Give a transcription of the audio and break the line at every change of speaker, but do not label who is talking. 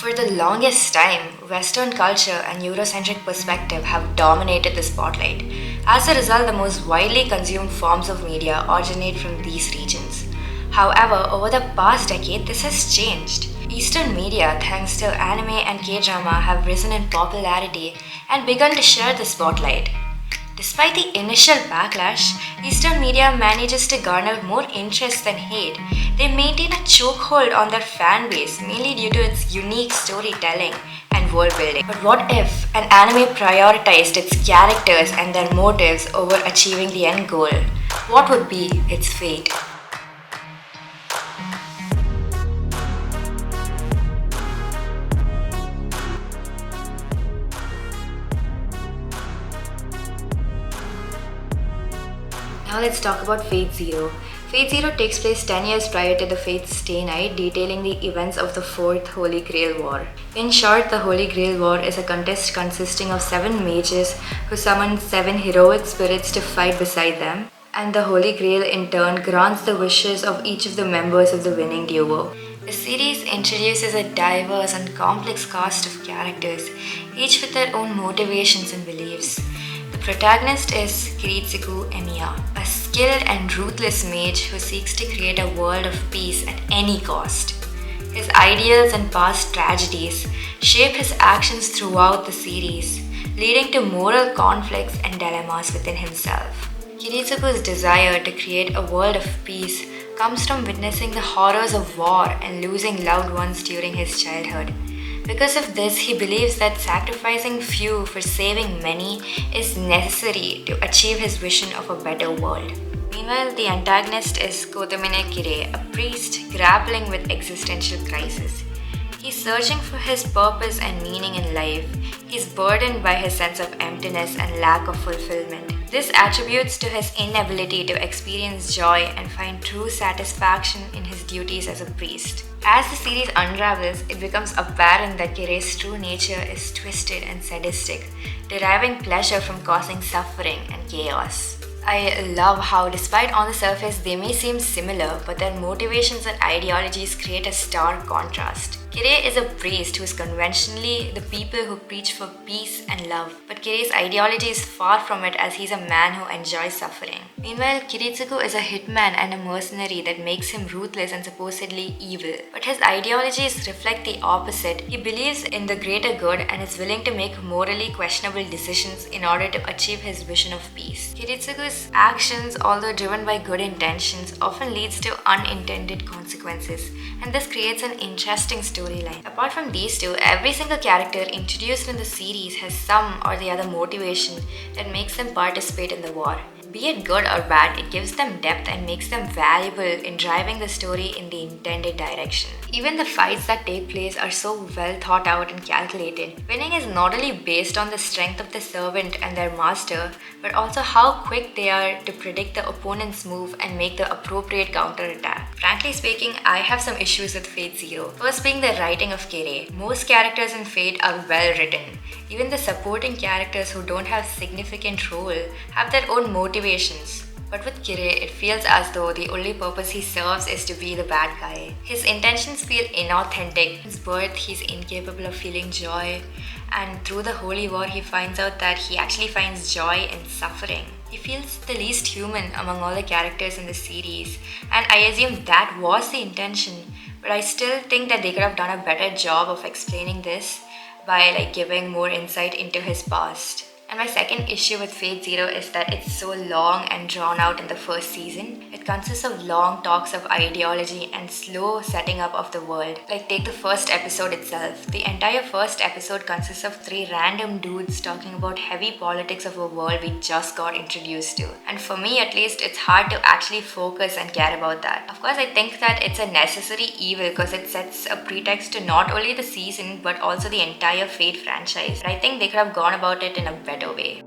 For the longest time, Western culture and Eurocentric perspective have dominated the spotlight. As a result, the most widely consumed forms of media originate from these regions. However, over the past decade, this has changed. Eastern media, thanks to anime and K-drama, have risen in popularity and begun to share the spotlight. Despite the initial backlash, Eastern media manages to garner more interest than hate. They maintain a chokehold on their fan base mainly due to its unique storytelling and world building. But what if an anime prioritized its characters and their motives over achieving the end goal? What would be its fate? Now let's talk about Fate Zero. Fate Zero takes place 10 years prior to the Fate's Stay Night, detailing the events of the Fourth Holy Grail War. In short, the Holy Grail War is a contest consisting of 7 mages who summon 7 heroic spirits to fight beside them, and the Holy Grail in turn grants the wishes of each of the members of the winning duo. The series introduces a diverse and complex cast of characters, each with their own motivations and beliefs. The protagonist is Kiritsugu Emiya, a skilled and ruthless mage who seeks to create a world of peace at any cost. His ideals and past tragedies shape his actions throughout the series, leading to moral conflicts and dilemmas within himself. Kiritsugu's desire to create a world of peace comes from witnessing the horrors of war and losing loved ones during his childhood. Because of this, he believes that sacrificing few for saving many is necessary to achieve his vision of a better world. Meanwhile, the antagonist is Kotomine Kire, a priest grappling with existential crisis. He's searching for his purpose and meaning in life. He's burdened by his sense of emptiness and lack of fulfillment. This attributes to his inability to experience joy and find true satisfaction in his duties as a priest. As the series unravels, it becomes apparent that Kire's true nature is twisted and sadistic, deriving pleasure from causing suffering and chaos. I love how, despite on the surface they may seem similar, but their motivations and ideologies create a stark contrast. Kire is a priest who is conventionally the people who preach for peace and love, but Kire's ideology is far from it as he's a man who enjoys suffering. Meanwhile, Kiritsugu is a hitman and a mercenary that makes him ruthless and supposedly evil, but his ideologies reflect the opposite. He believes in the greater good and is willing to make morally questionable decisions in order to achieve his vision of peace. Kiritsugu's actions, although driven by good intentions, often leads to unintended consequences, and this creates an interesting storyline. Apart from these two, every single character introduced in the series has some or the other motivation that makes them participate in the war. Be it good or bad, it gives them depth and makes them valuable in driving the story in the intended direction. Even the fights that take place are so well thought out and calculated. Winning is not only based on the strength of the servant and their master, but also how quick they are to predict the opponent's move and make the appropriate counterattack. Frankly speaking, I have some issues with Fate Zero. First being the writing of Kire. Most characters in Fate are well written. Even the supporting characters who don't have significant role have their own motivations. But with Kire, it feels as though the only purpose he serves is to be the bad guy. His intentions feel inauthentic. Since birth, he's incapable of feeling joy, and through the holy war, he finds out that he actually finds joy in suffering. He feels the least human among all the characters in the series, and I assume that was the intention, but I still think that they could have done a better job of explaining this by giving more insight into his past. And my second issue with Fate Zero is that it's so long and drawn out in the first season. It consists of long talks of ideology and slow setting up of the world. Take the first episode itself. The entire first episode consists of 3 random dudes talking about heavy politics of a world we just got introduced to. And for me at least, it's hard to actually focus and care about that. Of course, I think that it's a necessary evil because it sets a pretext to not only the season but also the entire Fate franchise. But I think they could have gone about it in a better way.